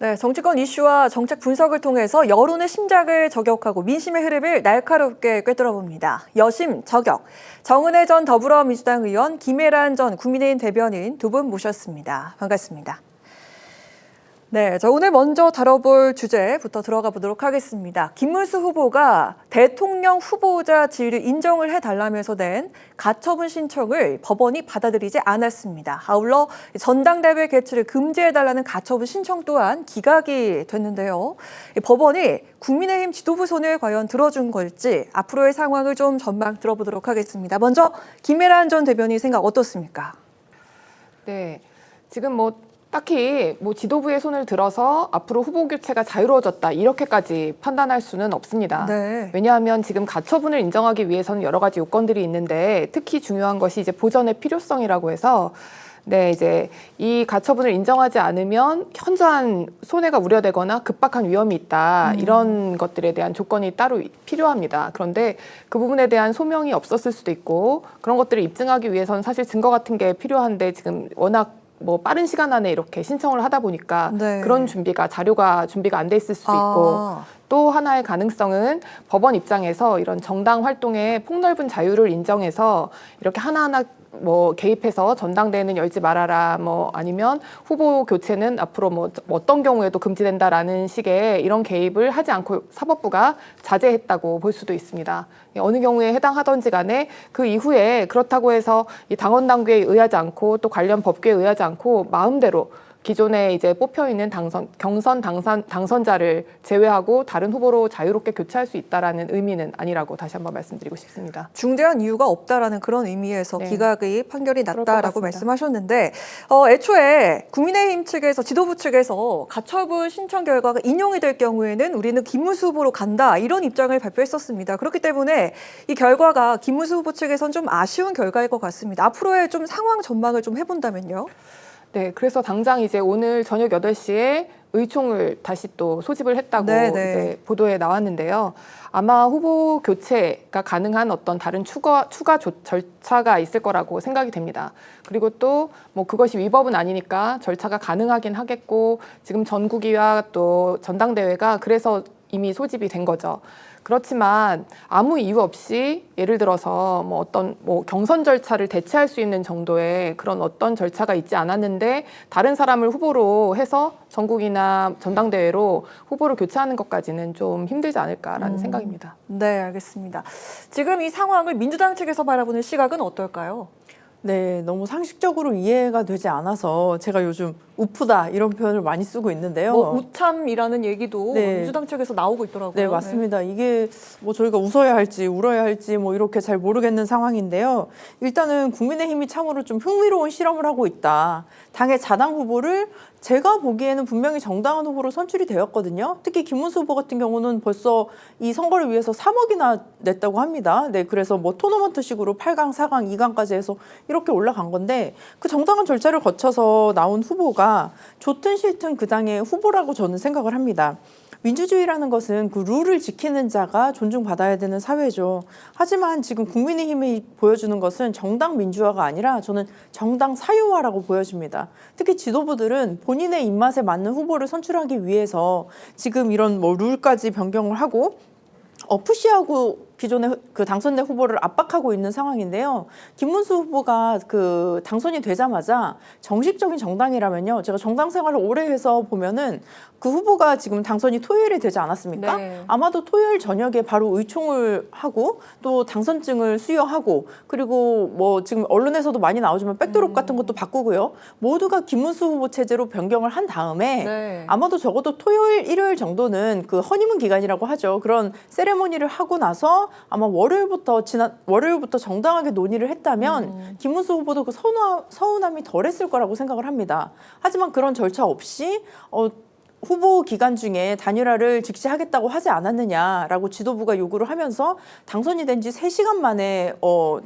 네, 정치권 이슈와 정책 분석을 통해서 여론의 심장을 저격하고 민심의 흐름을 날카롭게 꿰뚫어봅니다. 여심 저격, 정은혜 전 더불어민주당 의원, 김혜란 전 국민의힘 대변인 두 분 모셨습니다. 반갑습니다. 네, 자, 오늘 먼저 다뤄볼 주제부터 들어가 보도록 하겠습니다. 김문수 후보가 대통령 후보자 지위를 인정을 해달라면서 낸 가처분 신청을 법원이 받아들이지 않았습니다. 아울러 전당대회 개최를 금지해달라는 가처분 신청 또한 기각이 됐는데요. 법원이 국민의힘 지도부 손을 과연 들어준 걸지 앞으로의 상황을 좀 전망 들어보도록 하겠습니다. 먼저 김혜란 전 대변인 생각 어떻습니까? 네, 지금 딱히 지도부의 손을 들어서 앞으로 후보 교체가 자유로워졌다 이렇게까지 판단할 수는 없습니다. 네. 왜냐하면 지금 가처분을 인정하기 위해서는 여러 가지 요건들이 있는데 특히 중요한 것이 이제 보전의 필요성이라고 해서 이제 이 가처분을 인정하지 않으면 현저한 손해가 우려되거나 급박한 위험이 있다 이런 것들에 대한 조건이 따로 필요합니다. 그런데 그 부분에 대한 소명이 없었을 수도 있고 그런 것들을 입증하기 위해서는 사실 증거 같은 게 필요한데 지금 워낙 빠른 시간 안에 이렇게 신청을 하다 보니까 네. 그런 자료가 준비가 안 돼 있을 수도 있고 또 하나의 가능성은 법원 입장에서 이런 정당 활동의 폭넓은 자유를 인정해서 이렇게 하나하나 개입해서 전당대회는 열지 말아라 아니면 후보 교체는 앞으로 어떤 경우에도 금지된다라는 식의 이런 개입을 하지 않고 사법부가 자제했다고 볼 수도 있습니다. 어느 경우에 해당하던지 간에 그 이후에 그렇다고 해서 이 당원 당규에 의하지 않고 또 관련 법규에 의하지 않고 마음대로 기존에 이제 뽑혀 있는 경선 당선자를 제외하고 다른 후보로 자유롭게 교체할 수 있다라는 의미는 아니라고 다시 한번 말씀드리고 싶습니다. 중대한 이유가 없다라는 그런 의미에서 네. 기각의 판결이 났다라고 말씀하셨는데 애초에 국민의힘 측에서 지도부 측에서 가처분 신청 결과가 인용이 될 경우에는 우리는 김문수 후보로 간다 이런 입장을 발표했었습니다. 그렇기 때문에 이 결과가 김문수 후보 측에선 좀 아쉬운 결과일 것 같습니다. 앞으로의 좀 상황 전망을 좀 해본다면요. 네, 그래서 당장 이제 오늘 저녁 8시에 의총을 다시 또 소집을 했다고 이제 보도에 나왔는데요. 아마 후보 교체가 가능한 어떤 다른 추가 절차가 있을 거라고 생각이 됩니다. 그리고 또 그것이 위법은 아니니까 절차가 가능하긴 하겠고 지금 전국위와 또 전당대회가 그래서 이미 소집이 된 거죠. 그렇지만 아무 이유 없이 예를 들어서 어떤 경선 절차를 대체할 수 있는 정도의 그런 어떤 절차가 있지 않았는데 다른 사람을 후보로 해서 전국이나 전당대회로 후보를 교체하는 것까지는 좀 힘들지 않을까라는 생각입니다. 네, 알겠습니다. 지금 이 상황을 민주당 측에서 바라보는 시각은 어떨까요? 네, 너무 상식적으로 이해가 되지 않아서 제가 요즘 우프다 이런 표현을 많이 쓰고 있는데요. 우참이라는 얘기도 민주당 측에서 나오고 있더라고요. 네, 맞습니다. 이게 저희가 웃어야 할지 울어야 할지 이렇게 잘 모르겠는 상황인데요. 일단은 국민의힘이 참으로 좀 흥미로운 실험을 하고 있다. 당의 자당 후보를 제가 보기에는 분명히 정당한 후보로 선출이 되었거든요. 특히 김문수 후보 같은 경우는 벌써 이 선거를 위해서 3억이나 냈다고 합니다. 네, 그래서 토너먼트식으로 8강, 4강, 2강까지 해서 이렇게 올라간 건데 그 정당한 절차를 거쳐서 나온 후보가 좋든 싫든 그 당의 후보라고 저는 생각을 합니다. 민주주의라는 것은 그 룰을 지키는 자가 존중받아야 되는 사회죠. 하지만 지금 국민의힘이 보여주는 것은 정당 민주화가 아니라 저는 정당 사유화라고 보여집니다. 특히 지도부들은 본인의 입맛에 맞는 후보를 선출하기 위해서 지금 이런 룰까지 변경을 하고 푸시하고 기존의 그 당선된 후보를 압박하고 있는 상황인데요. 김문수 후보가 그 당선이 되자마자 정식적인 정당이라면요. 제가 정당 생활을 오래 해서 보면은 그 후보가 지금 당선이 토요일에 되지 않았습니까? 네. 아마도 토요일 저녁에 바로 의총을 하고 또 당선증을 수여하고 그리고 지금 언론에서도 많이 나오지만 백드롭 같은 것도 바꾸고요. 모두가 김문수 후보 체제로 변경을 한 다음에 아마도 적어도 토요일, 일요일 정도는 그 허니문 기간이라고 하죠. 그런 세레모니를 하고 나서 아마 월요일부터 정당하게 논의를 했다면 김문수 후보도 그 서운함이 덜했을 거라고 생각을 합니다. 하지만 그런 절차 없이 후보 기간 중에 단일화를 직시하겠다고 하지 않았느냐라고 지도부가 요구를 하면서 당선이 된 지 3시간 만에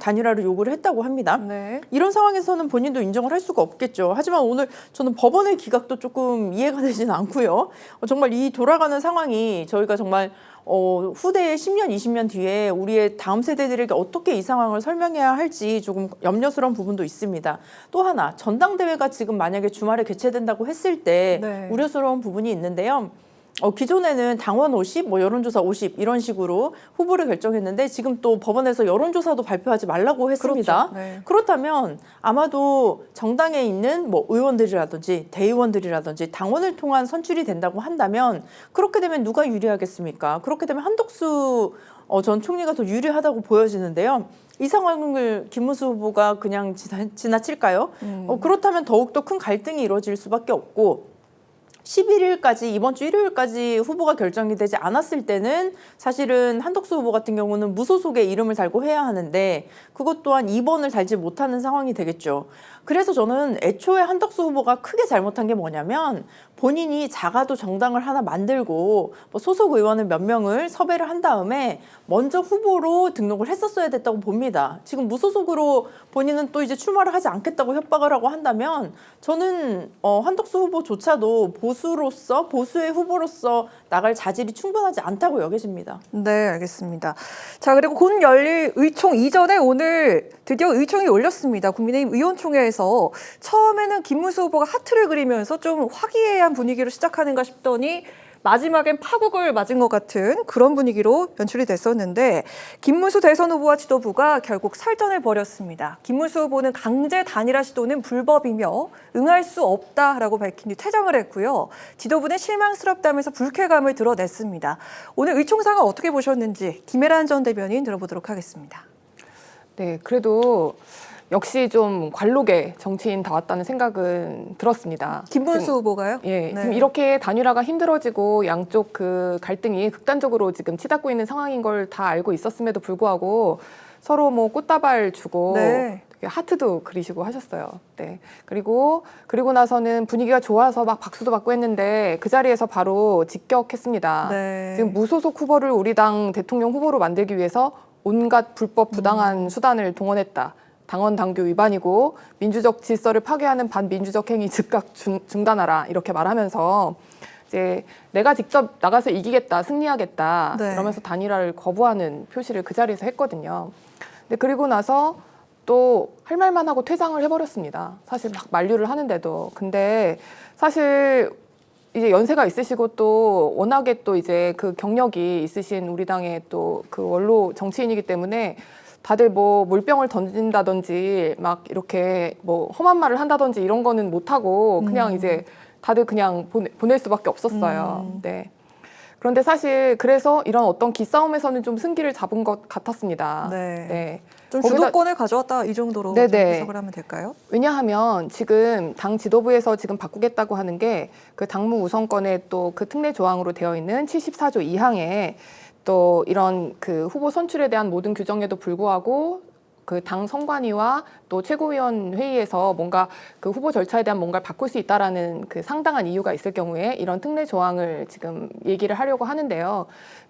단일화를 요구를 했다고 합니다. 네. 이런 상황에서는 본인도 인정을 할 수가 없겠죠. 하지만 오늘 저는 법원의 기각도 조금 이해가 되지는 않고요. 정말 이 돌아가는 상황이 저희가 정말 후대의 10년, 20년 뒤에 우리의 다음 세대들에게 어떻게 이 상황을 설명해야 할지 조금 염려스러운 부분도 있습니다. 또 하나, 전당대회가 지금 만약에 주말에 개최된다고 했을 때 네. 우려스러운 부분이 있는데요. 기존에는 당원 50, 여론조사 50 이런 식으로 후보를 결정했는데 지금 또 법원에서 여론조사도 발표하지 말라고 했습니다. 그렇죠. 네. 그렇다면 아마도 정당에 있는 의원들이라든지 대의원들이라든지 당원을 통한 선출이 된다고 한다면 그렇게 되면 누가 유리하겠습니까? 그렇게 되면 한덕수 전 총리가 더 유리하다고 보여지는데요. 이 상황을 김문수 후보가 그냥 지나칠까요? 그렇다면 더욱더 큰 갈등이 이루어질 수밖에 없고 11일까지 이번 주 일요일까지 후보가 결정이 되지 않았을 때는 사실은 한덕수 후보 같은 경우는 무소속에 이름을 달고 해야 하는데 그것 또한 2번을 달지 못하는 상황이 되겠죠. 그래서 저는 애초에 한덕수 후보가 크게 잘못한 게 뭐냐면 본인이 작아도 정당을 하나 만들고 소속 의원을 몇 명을 섭외를 한 다음에 먼저 후보로 등록을 했었어야 됐다고 봅니다. 지금 무소속으로 본인은 또 이제 출마를 하지 않겠다고 협박을 하고 한다면 저는 한덕수 후보조차도 보수의 후보로서 나갈 자질이 충분하지 않다고 여겨집니다. 네, 알겠습니다. 자, 그리고 곧 열릴 의총 이전에 오늘 드디어 의총이 열렸습니다. 국민의힘 의원총회에서 처음에는 김문수 후보가 하트를 그리면서 좀 화기애애한 분위기로 시작하는가 싶더니 마지막엔 파국을 맞은 것 같은 그런 분위기로 연출이 됐었는데 김문수 대선 후보와 지도부가 결국 설전을 벌였습니다. 김문수 후보는 강제 단일화 시도는 불법이며 응할 수 없다라고 밝힌 뒤 퇴장을 했고요. 지도부는 실망스럽다면서 불쾌감을 드러냈습니다. 오늘 의총 상황 어떻게 보셨는지 김혜란 전 대변인 들어보도록 하겠습니다. 네, 그래도 역시 좀 관록의 정치인 다웠다는 생각은 들었습니다. 김문수 후보가요? 예, 네. 지금 이렇게 단일화가 힘들어지고 양쪽 그 갈등이 극단적으로 지금 치닫고 있는 상황인 걸 다 알고 있었음에도 불구하고 서로 꽃다발 주고 네. 되게 하트도 그리시고 하셨어요. 네. 그리고 나서는 분위기가 좋아서 막 박수도 받고 했는데 그 자리에서 바로 직격했습니다. 네. 지금 무소속 후보를 우리 당 대통령 후보로 만들기 위해서 온갖 불법 부당한 수단을 동원했다. 당원 당규 위반이고 민주적 질서를 파괴하는 반민주적 행위 즉각 중단하라 이렇게 말하면서 이제 내가 직접 나가서 이기겠다, 승리하겠다 네. 그러면서 단일화를 거부하는 표시를 그 자리에서 했거든요. 근데 그리고 나서 또 할 말만 하고 퇴장을 해버렸습니다. 사실 막 만류를 하는데도. 근데 사실 이제 연세가 있으시고 또 워낙에 또 이제 그 경력이 있으신 우리 당의 또 그 원로 정치인이기 때문에 다들 물병을 던진다든지 막 이렇게 험한 말을 한다든지 이런 거는 못하고 그냥 이제 다들 그냥 보낼 수밖에 없었어요. 네. 그런데 사실 그래서 이런 어떤 기싸움에서는 좀 승기를 잡은 것 같았습니다. 네. 네. 좀 거기다- 주도권을 가져왔다 이 정도로 좀 네네. 해석을 하면 될까요? 왜냐하면 지금 당 지도부에서 지금 바꾸겠다고 하는 게 그 당무 우선권에 또 그 특례 조항으로 되어 있는 74조 2항에 또 이런 그 후보 선출에 대한 모든 규정에도 불구하고 그 당 선관위와 또 최고위원 회의에서 뭔가 그 후보 절차에 대한 뭔가를 바꿀 수 있다라는 그 상당한 이유가 있을 경우에 이런 특례 조항을 지금 얘기를 하려고 하는데요.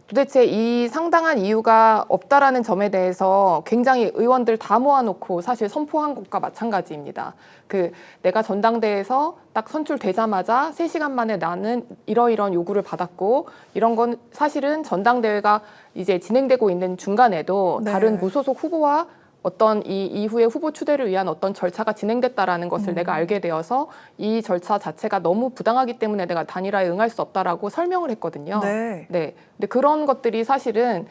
도대체 이 상당한 이유가 없다라는 점에 대해서 굉장히 의원들 다 모아놓고 사실 선포한 것과 마찬가지입니다. 그 내가 전당대회에서 딱 선출되자마자 3시간 만에 나는 이러이러한 요구를 받았고 이런 건 사실은 전당대회가 이제 진행되고 있는 중간에도 네. 다른 무소속 후보와 어떤 이 이후에 후보 추대를 위한 어떤 절차가 진행됐다라는 것을 내가 알게 되어서 이 절차 자체가 너무 부당하기 때문에 내가 단일화에 응할 수 없다라고 설명을 했거든요. 네. 네. 근데 그런 것들이 사실은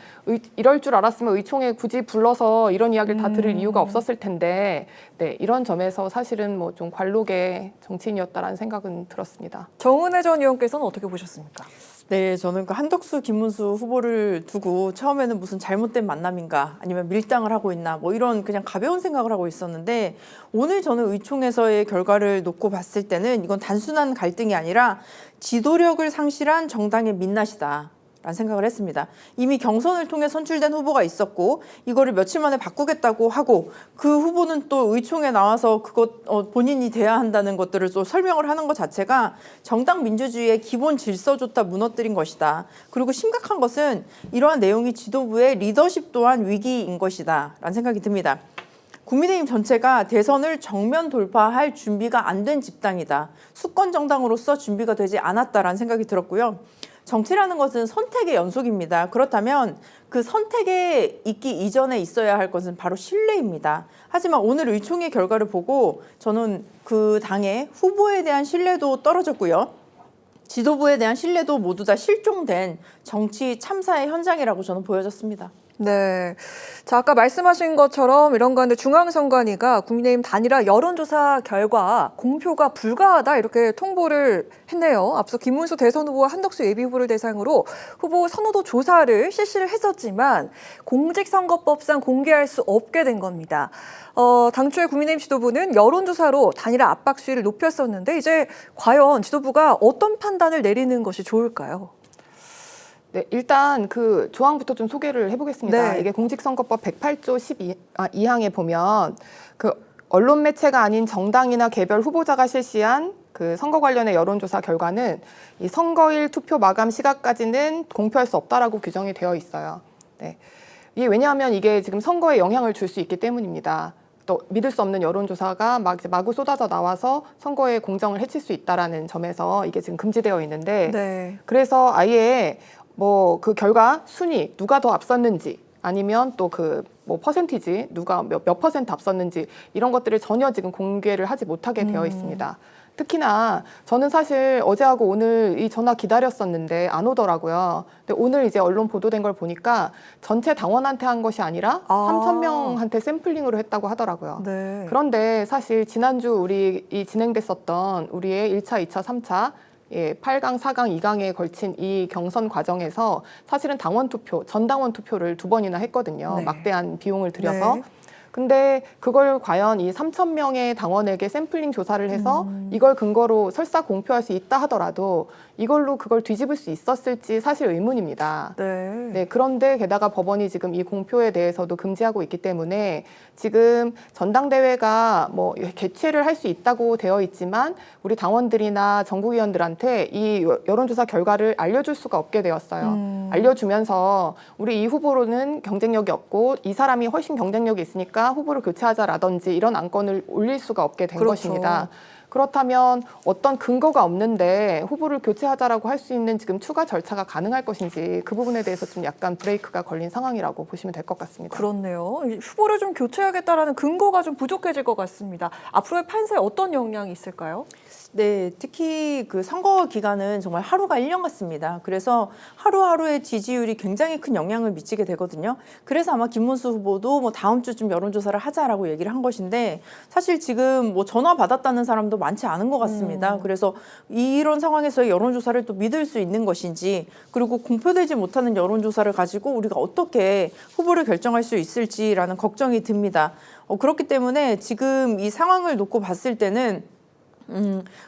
이럴 줄 알았으면 의총에 굳이 불러서 이런 이야기를 다 들을 이유가 없었을 텐데, 네. 이런 점에서 사실은 좀 관록의 정치인이었다라는 생각은 들었습니다. 정은혜 전 의원께서는 어떻게 보셨습니까? 네, 저는 그 한덕수, 김문수 후보를 두고 처음에는 무슨 잘못된 만남인가 아니면 밀당을 하고 있나 이런 그냥 가벼운 생각을 하고 있었는데 오늘 저는 의총에서의 결과를 놓고 봤을 때는 이건 단순한 갈등이 아니라 지도력을 상실한 정당의 민낯이다. 라는 생각을 했습니다. 이미 경선을 통해 선출된 후보가 있었고 이거를 며칠 만에 바꾸겠다고 하고 그 후보는 또 의총에 나와서 본인이 돼야 한다는 것들을 또 설명을 하는 것 자체가 정당 민주주의의 기본 질서조차 무너뜨린 것이다. 그리고 심각한 것은 이러한 내용이 지도부의 리더십 또한 위기인 것이다. 라는 생각이 듭니다. 국민의힘 전체가 대선을 정면 돌파할 준비가 안 된 집단이다. 수권 정당으로서 준비가 되지 않았다라는 생각이 들었고요. 정치라는 것은 선택의 연속입니다. 그렇다면 그 선택에 있기 이전에 있어야 할 것은 바로 신뢰입니다. 하지만 오늘 의총의 결과를 보고 저는 그 당의 후보에 대한 신뢰도 떨어졌고요. 지도부에 대한 신뢰도 모두 다 실종된 정치 참사의 현장이라고 저는 보여졌습니다. 네. 자, 아까 말씀하신 것처럼 이런 가운데 중앙선관위가 국민의힘 단일화 여론조사 결과 공표가 불가하다 이렇게 통보를 했네요. 앞서 김문수 대선 후보와 한덕수 예비후보를 대상으로 후보 선호도 조사를 실시를 했었지만 공직선거법상 공개할 수 없게 된 겁니다. 당초에 국민의힘 지도부는 여론조사로 단일화 압박 수위를 높였었는데 이제 과연 지도부가 어떤 판단을 내리는 것이 좋을까요? 네, 일단 그 조항부터 좀 소개를 해보겠습니다. 네. 이게 공직선거법 108조 2항에 보면 그 언론 매체가 아닌 정당이나 개별 후보자가 실시한 그 선거 관련의 여론조사 결과는 이 선거일 투표 마감 시각까지는 공표할 수 없다라고 규정이 되어 있어요. 네. 이게 왜냐하면 이게 지금 선거에 영향을 줄 수 있기 때문입니다. 또 믿을 수 없는 여론조사가 마구 쏟아져 나와서 선거의 공정을 해칠 수 있다라는 점에서 이게 지금 금지되어 있는데 네. 그래서 아예 뭐 그 결과 순위 누가 더 앞섰는지 아니면 또 그 뭐 퍼센티지 누가 몇 퍼센트 앞섰는지 이런 것들을 전혀 지금 공개를 하지 못하게 되어 있습니다. 특히나 저는 사실 어제하고 오늘 이 전화 기다렸었는데 안 오더라고요. 근데 오늘 이제 언론 보도된 걸 보니까 전체 당원한테 한 것이 아니라 3,000명한테 샘플링으로 했다고 하더라고요. 네. 그런데 사실 지난주 우리 이 진행됐었던 우리의 1차, 2차, 3차 8강, 4강, 2강에 걸친 이 경선 과정에서 사실은 당원 투표, 전당원 투표를 2번이나 했거든요. 네. 막대한 비용을 들여서. 네. 근데 그걸 과연 이 3,000명의 당원에게 샘플링 조사를 해서 이걸 근거로 설사 공표할 수 있다 하더라도 이걸로 그걸 뒤집을 수 있었을지 사실 의문입니다. 네. 네, 그런데 게다가 법원이 지금 이 공표에 대해서도 금지하고 있기 때문에 지금 전당대회가 뭐 개최를 할 수 있다고 되어 있지만 우리 당원들이나 정국위원들한테 이 여론조사 결과를 알려줄 수가 없게 되었어요. 알려주면서 우리 이 후보로는 경쟁력이 없고 이 사람이 훨씬 경쟁력이 있으니까 후보를 교체하자라든지 이런 안건을 올릴 수가 없게 된 그렇죠. 것입니다. 그렇다면 어떤 근거가 없는데 후보를 교체하자라고 할 수 있는 지금 추가 절차가 가능할 것인지 그 부분에 대해서 좀 약간 브레이크가 걸린 상황이라고 보시면 될 것 같습니다. 그렇네요. 후보를 좀 교체하겠다라는 근거가 좀 부족해질 것 같습니다. 앞으로의 판세에 어떤 영향이 있을까요? 네, 특히 그 선거 기간은 정말 하루가 1년 같습니다. 그래서 하루하루의 지지율이 굉장히 큰 영향을 미치게 되거든요. 그래서 아마 김문수 후보도 뭐 다음 주쯤 여론조사를 하자라고 얘기를 한 것인데 사실 지금 뭐 전화 받았다는 사람도 많지 않은 것 같습니다. 그래서 이런 상황에서 여론조사를 또 믿을 수 있는 것인지 그리고 공표되지 못하는 여론조사를 가지고 우리가 어떻게 후보를 결정할 수 있을지라는 걱정이 듭니다. 그렇기 때문에 지금 이 상황을 놓고 봤을 때는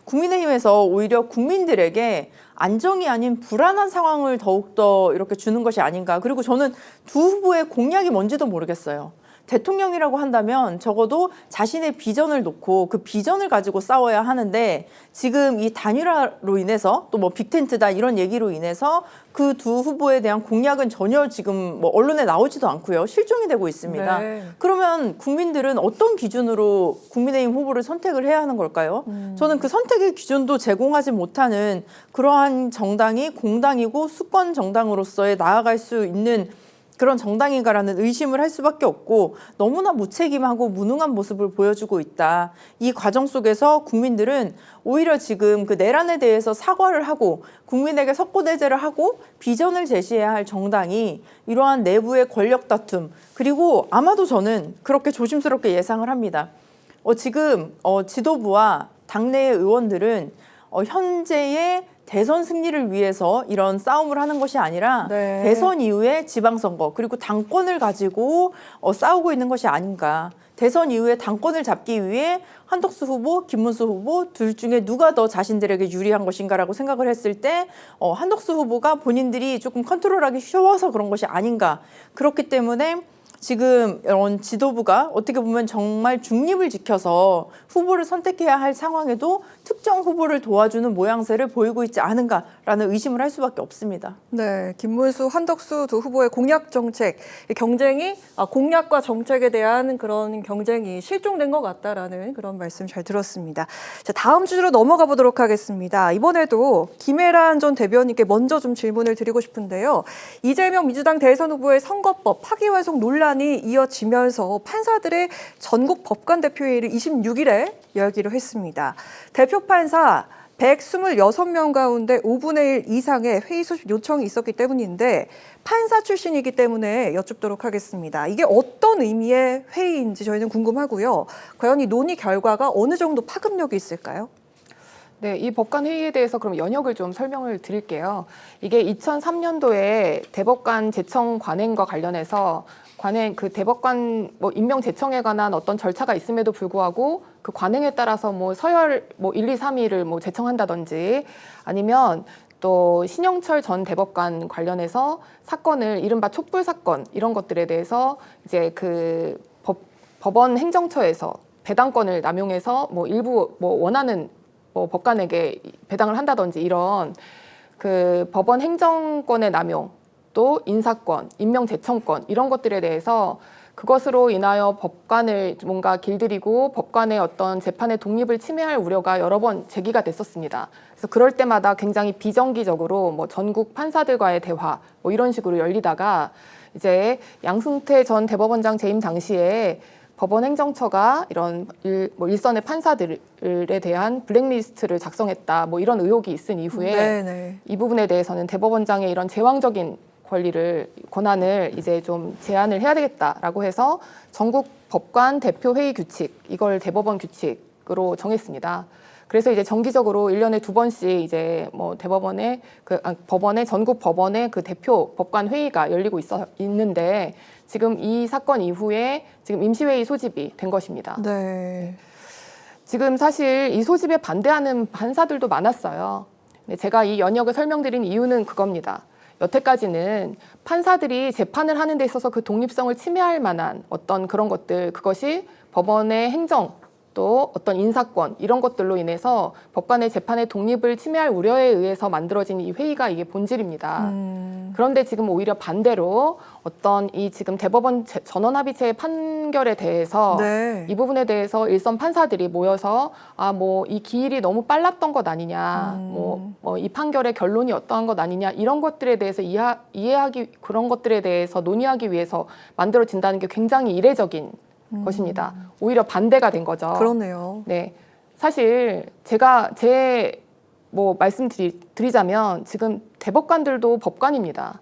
국민의힘에서 오히려 국민들에게 안정이 아닌 불안한 상황을 더욱더 이렇게 주는 것이 아닌가. 그리고 저는 두 후보의 공약이 뭔지도 모르겠어요. 대통령이라고 한다면 적어도 자신의 비전을 놓고 그 비전을 가지고 싸워야 하는데 지금 이 단일화로 인해서 또 뭐 빅텐트다 이런 얘기로 인해서 그 두 후보에 대한 공약은 전혀 지금 뭐 언론에 나오지도 않고요. 실종이 되고 있습니다. 네. 그러면 국민들은 어떤 기준으로 국민의힘 후보를 선택을 해야 하는 걸까요? 저는 그 선택의 기준도 제공하지 못하는 그러한 정당이 공당이고 수권 정당으로서의 나아갈 수 있는 그런 정당인가라는 의심을 할 수밖에 없고 너무나 무책임하고 무능한 모습을 보여주고 있다. 이 과정 속에서 국민들은 오히려 지금 그 내란에 대해서 사과를 하고 국민에게 석고대죄를 하고 비전을 제시해야 할 정당이 이러한 내부의 권력 다툼 그리고 아마도 저는 그렇게 조심스럽게 예상을 합니다. 지금 지도부와 당내의 의원들은 현재의 대선 승리를 위해서 이런 싸움을 하는 것이 아니라 네. 대선 이후에 지방선거 그리고 당권을 가지고 싸우고 있는 것이 아닌가. 대선 이후에 당권을 잡기 위해 한덕수 후보, 김문수 후보 둘 중에 누가 더 자신들에게 유리한 것인가라고 생각을 했을 때 한덕수 후보가 본인들이 조금 컨트롤하기 쉬워서 그런 것이 아닌가. 그렇기 때문에 지금 이런 지도부가 어떻게 보면 정말 중립을 지켜서 후보를 선택해야 할 상황에도 특정 후보를 도와주는 모양새를 보이고 있지 않은가라는 의심을 할 수밖에 없습니다. 네, 김문수, 한덕수 두 후보의 공약 정책, 이 경쟁이 공약과 정책에 대한 그런 경쟁이 실종된 것 같다라는 그런 말씀 잘 들었습니다. 자, 다음 주제로 넘어가 보도록 하겠습니다. 이번에도 김혜란 전 대변인께 먼저 좀 질문을 드리고 싶은데요. 이재명 민주당 대선 후보의 선거법 파기환송 논란이 이어지면서 판사들의 전국 법관 대표회의를 26일에 열기로 했습니다. 대표 판사 126명 가운데 5분의 1 이상의 회의 소집 요청이 있었기 때문인데 판사 출신이기 때문에 여쭙도록 하겠습니다. 이게 어떤 의미의 회의인지 저희는 궁금하고요. 과연 이 논의 결과가 어느 정도 파급력이 있을까요? 네, 이 법관 회의에 대해서 그럼 연역을 좀 설명을 드릴게요. 이게 2003년도에 대법관 제청 관행과 관련해서 그 대법관 임명 제청에 관한 어떤 절차가 있음에도 불구하고 그 관행에 따라서 서열 1, 2, 3위를 제청한다든지 아니면 또 신영철 전 대법관 관련해서 사건을 이른바 촛불 사건 이런 것들에 대해서 이제 그 법원 행정처에서 배당권을 남용해서 일부 원하는 법관에게 배당을 한다든지 이런 그 법원 행정권의 남용 또 인사권, 임명제청권 이런 것들에 대해서 그것으로 인하여 법관을 뭔가 길들이고 법관의 어떤 재판의 독립을 침해할 우려가 여러 번 제기가 됐었습니다. 그래서 그럴 때마다 굉장히 비정기적으로 전국 판사들과의 대화 이런 식으로 열리다가 이제 양승태 전 대법원장 재임 당시에 법원 행정처가 이런 일선의 판사들에 대한 블랙리스트를 작성했다 이런 의혹이 있은 이후에 네네. 이 부분에 대해서는 대법원장의 이런 제왕적인 권한을 이제 좀 제한을 해야 되겠다라고 해서 전국 법관 대표 회의 규칙 이걸 대법원 규칙으로 정했습니다. 그래서 이제 정기적으로 1년에 2번씩 이제 대법원의 법원의 전국 법원의 그 대표 법관 회의가 열리고 있는데 지금 이 사건 이후에 지금 임시회의 소집이 된 것입니다. 네. 지금 사실 이 소집에 반대하는 판사들도 많았어요. 제가 이 연역을 설명드린 이유는 그겁니다. 여태까지는 판사들이 재판을 하는 데 있어서 그 독립성을 침해할 만한 어떤 그런 것들, 그것이 법원의 행정 또 어떤 인사권 이런 것들로 인해서 법관의 재판의 독립을 침해할 우려에 의해서 만들어진 이 회의가 이게 본질입니다. 그런데 지금 오히려 반대로 어떤 이 지금 대법원 전원합의체의 판결에 대해서 네. 이 부분에 대해서 일선 판사들이 모여서 이 기일이 너무 빨랐던 것 아니냐, 이 판결의 결론이 어떠한 것 아니냐 이런 것들에 대해서 이해하기 그런 것들에 대해서 논의하기 위해서 만들어진다는 게 굉장히 이례적인 것입니다. 오히려 반대가 된 거죠. 그렇네요. 네, 사실 말씀드리자면 지금 대법관들도 법관입니다.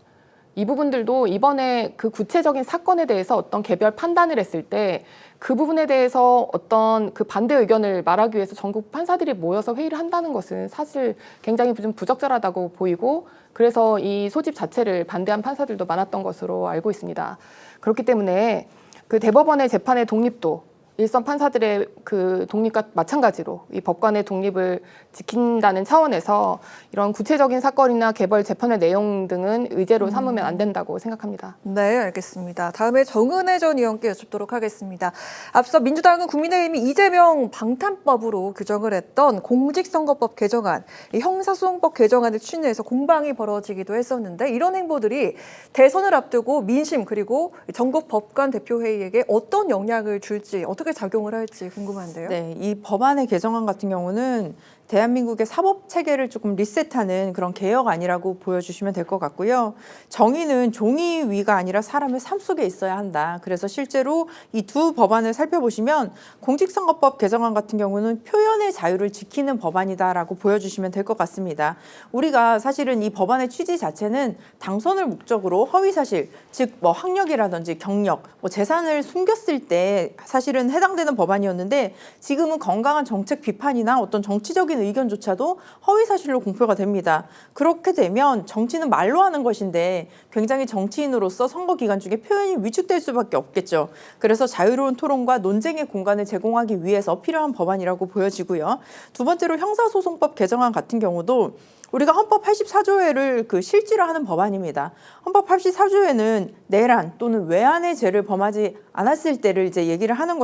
이 부분들도 이번에 그 구체적인 사건에 대해서 어떤 개별 판단을 했을 때 그 부분에 대해서 어떤 그 반대 의견을 말하기 위해서 전국 판사들이 모여서 회의를 한다는 것은 사실 굉장히 좀 부적절하다고 보이고 그래서 이 소집 자체를 반대한 판사들도 많았던 것으로 알고 있습니다. 그렇기 때문에 그 대법원의 재판의 독립도 일선 판사들의 그 독립과 마찬가지로 이 법관의 독립을 지킨다는 차원에서 이런 구체적인 사건이나 개별 재판의 내용 등은 의제로 삼으면 안 된다고 생각합니다. 네, 알겠습니다. 다음에 정은혜 전 의원께 여쭙도록 하겠습니다. 앞서 민주당은 국민의힘이 이재명 방탄법으로 규정을 했던 공직선거법 개정안, 이 형사소송법 개정안을 추진해서 공방이 벌어지기도 했었는데 이런 행보들이 대선을 앞두고 민심 그리고 전국 법관 대표회의에게 어떤 영향을 줄지 어떻게 작용을 할지 궁금한데요. 네, 이 법안의 개정안 같은 경우는 대한민국의 사법 체계를 조금 리셋하는 그런 개혁안이라고 보여주시면 될 것 같고요. 정의는 종이 위가 아니라 사람의 삶 속에 있어야 한다. 그래서 실제로 이 두 법안을 살펴보시면 공직선거법 개정안 같은 경우는 표현의 자유를 지키는 법안이다라고 보여주시면 될 것 같습니다. 우리가 사실은 이 법안의 취지 자체는 당선을 목적으로 허위사실, 즉 학력이라든지 경력, 재산을 숨겼을 때 사실은 해당되는 법안이었는데 지금은 건강한 정책 비판이나 어떤 정치적인 직접적인 의견조차도 허위사실로 공표가 됩니다. 그렇게 되면 정치는 말로 하는 것인데 굉장히 정치인으로서 선거 기간 중에 표현이 위축될 수밖에 없겠죠. 그래서 자유로운 토론과 논쟁의 공간을 제공하기 위해서 필요한 법안이라고 보여지고요. 두 번째로 형사소송법 개정안 같은 경우도 우리가 헌법 84조회를 실질화 하는 법안입니다. 헌법 84조회는 내란 또는 외환의 죄를 범하지 않았을 때를 얘기를 하는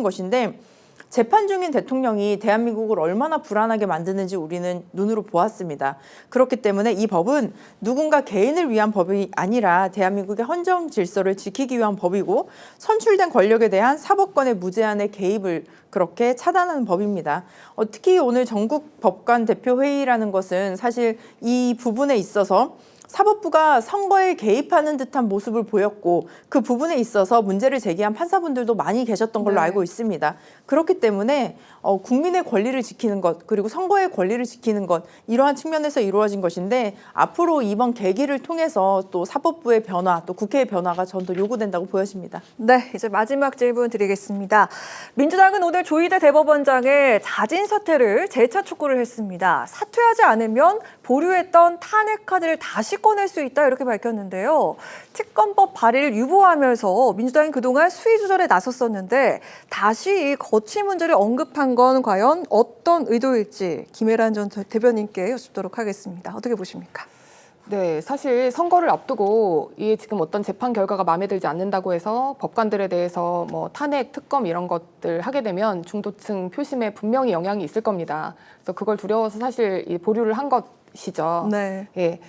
것인데 재판 중인 대통령이 대한민국을 얼마나 불안하게 만드는지 우리는 눈으로 보았습니다. 그렇기 때문에 이 법은 누군가 개인을 위한 법이 아니라 대한민국의 헌정 질서를 지키기 위한 법이고 선출된 권력에 대한 사법권의 무제한의 개입을 그렇게 차단하는 법입니다. 특히 오늘 전국 법관 대표 회의라는 것은 사실 이 부분에 있어서 사법부가 선거에 개입하는 듯한 모습을 보였고 그 부분에 있어서 문제를 제기한 판사분들도 많이 계셨던 걸로 알고 있습니다. 그렇기 때문에 국민의 권리를 지키는 것 그리고 선거의 권리를 지키는 것 이러한 측면에서 이루어진 것인데 앞으로 이번 계기를 통해서 또 사법부의 변화 또 국회의 변화가 전 더 요구된다고 보여집니다. 네, 이제 마지막 질문 드리겠습니다. 민주당은 오늘 조희대 대법원장의 자진 사퇴를 재차 촉구를 했습니다. 사퇴하지 않으면 보류했던 탄핵 카드를 다시 꺼낼 수 있다 이렇게 밝혔는데요. 특검법 발의를 유보하면서 민주당이 그동안 수위 조절에 나섰었는데 다시 이 거취 문제를 언급한 건 과연 어떤 의도일지 김혜란 전 대변인께 여쭙도록 하겠습니다. 어떻게 보십니까? 네, 사실 선거를 앞두고 이 지금 어떤 재판 결과가 마음에 들지 않는다고 해서 법관들에 대해서 뭐 탄핵, 특검 이런 것들 하게 되면 중도층 표심에 분명히 영향이 있을 겁니다. 그래서 그걸 두려워서 사실 이 보류를 한 것이죠. 네. 예.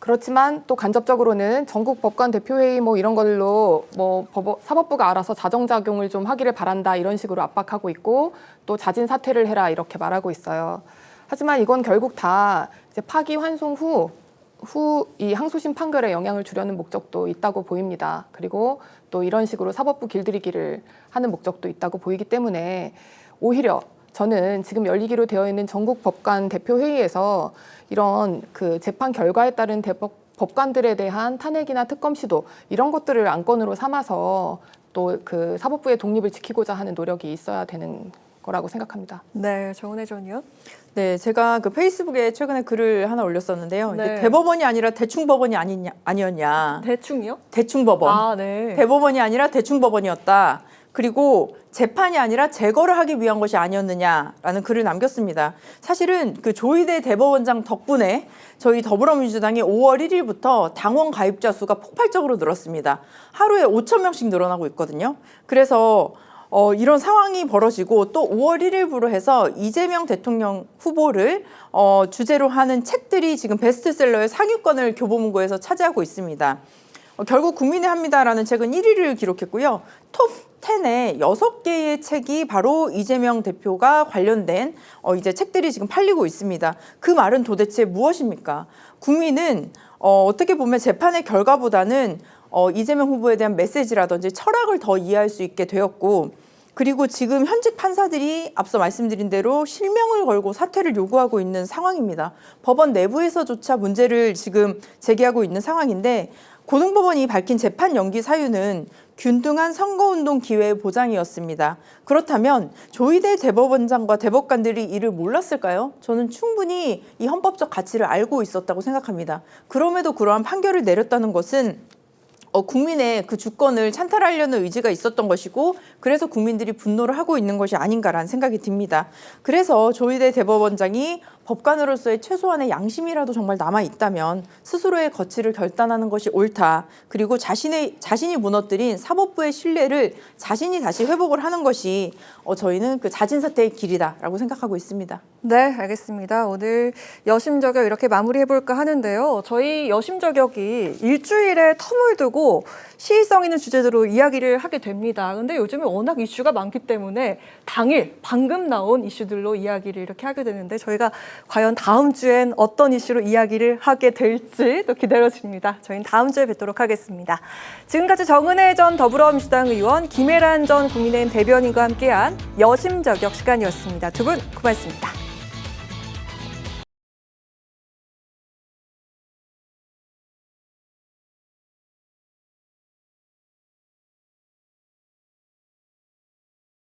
그렇지만 또 간접적으로는 전국 법관 대표회의 뭐 이런 걸로 뭐 사법부가 알아서 자정작용을 좀 하기를 바란다 이런 식으로 압박하고 있고 또 자진 사퇴를 해라 이렇게 말하고 있어요. 하지만 이건 결국 다 이제 파기환송 후 이 항소심 판결에 영향을 주려는 목적도 있다고 보입니다. 그리고 또 이런 식으로 사법부 길들이기를 하는 목적도 있다고 보이기 때문에 오히려 저는 지금 열리기로 되어 있는 전국 법관 대표회의에서 이런 그 재판 결과에 따른 법관들에 대한 탄핵이나 특검 시도 이런 것들을 안건으로 삼아서 또 그 사법부의 독립을 지키고자 하는 노력이 있어야 되는 거라고 생각합니다. 네, 정은혜 전 의원. 네, 제가 페이스북에 최근에 글을 하나 올렸었는데요. 네. 이게 대법원이 아니라 대충법원이 아니었냐. 대충이요? 대충법원. 아, 네. 대법원이 아니라 대충법원이었다. 그리고 재판이 아니라 제거를 하기 위한 것이 아니었느냐라는 글을 남겼습니다. 사실은 그 조희대 대법원장 덕분에 저희 더불어민주당이 5월 1일부터 당원 가입자 수가 폭발적으로 늘었습니다. 하루에 5,000명씩 늘어나고 있거든요. 그래서 이런 상황이 벌어지고 또 5월 1일부로 해서 이재명 대통령 후보를 주제로 하는 책들이 지금 베스트셀러의 상위권을 교보문고에서 차지하고 있습니다. 결국 국민의 합니다라는 책은 1위를 기록했고요. 톱 10에 6개의 책이 바로 이재명 대표가 관련된 이제 책들이 지금 팔리고 있습니다. 그 말은 도대체 무엇입니까? 국민은 어떻게 보면 재판의 결과보다는 이재명 후보에 대한 메시지라든지 철학을 더 이해할 수 있게 되었고 그리고 지금 현직 판사들이 앞서 말씀드린 대로 실명을 걸고 사퇴를 요구하고 있는 상황입니다. 법원 내부에서조차 문제를 지금 제기하고 있는 상황인데 고등법원이 밝힌 재판 연기 사유는 균등한 선거운동 기회의 보장이었습니다. 그렇다면 조희대 대법원장과 대법관들이 이를 몰랐을까요? 저는 충분히 이 헌법적 가치를 알고 있었다고 생각합니다. 그럼에도 그러한 판결을 내렸다는 것은 국민의 그 주권을 찬탈하려는 의지가 있었던 것이고 그래서 국민들이 분노를 하고 있는 것이 아닌가라는 생각이 듭니다. 그래서 조희대 대법원장이 법관으로서의 최소한의 양심이라도 정말 남아있다면 스스로의 거취를 결단하는 것이 옳다. 그리고 자신이 무너뜨린 사법부의 신뢰를 자신이 다시 회복을 하는 것이 저희는 그 자진사퇴의 길이다라고 생각하고 있습니다. 네, 알겠습니다. 오늘 여심저격 이렇게 마무리해볼까 하는데요. 저희 여심저격이 일주일에 텀을 두고 시의성 있는 주제들로 이야기를 하게 됩니다. 근데 요즘에 워낙 이슈가 많기 때문에 당일 방금 나온 이슈들로 이야기를 이렇게 하게 되는데 저희가 과연 다음 주엔 어떤 이슈로 이야기를 하게 될지 또 기다려집니다. 저희는 다음 주에 뵙도록 하겠습니다. 지금까지 정은혜 전 더불어민주당 의원, 김혜란 전 국민의힘 대변인과 함께한 여심저격 시간이었습니다. 두 분 고맙습니다.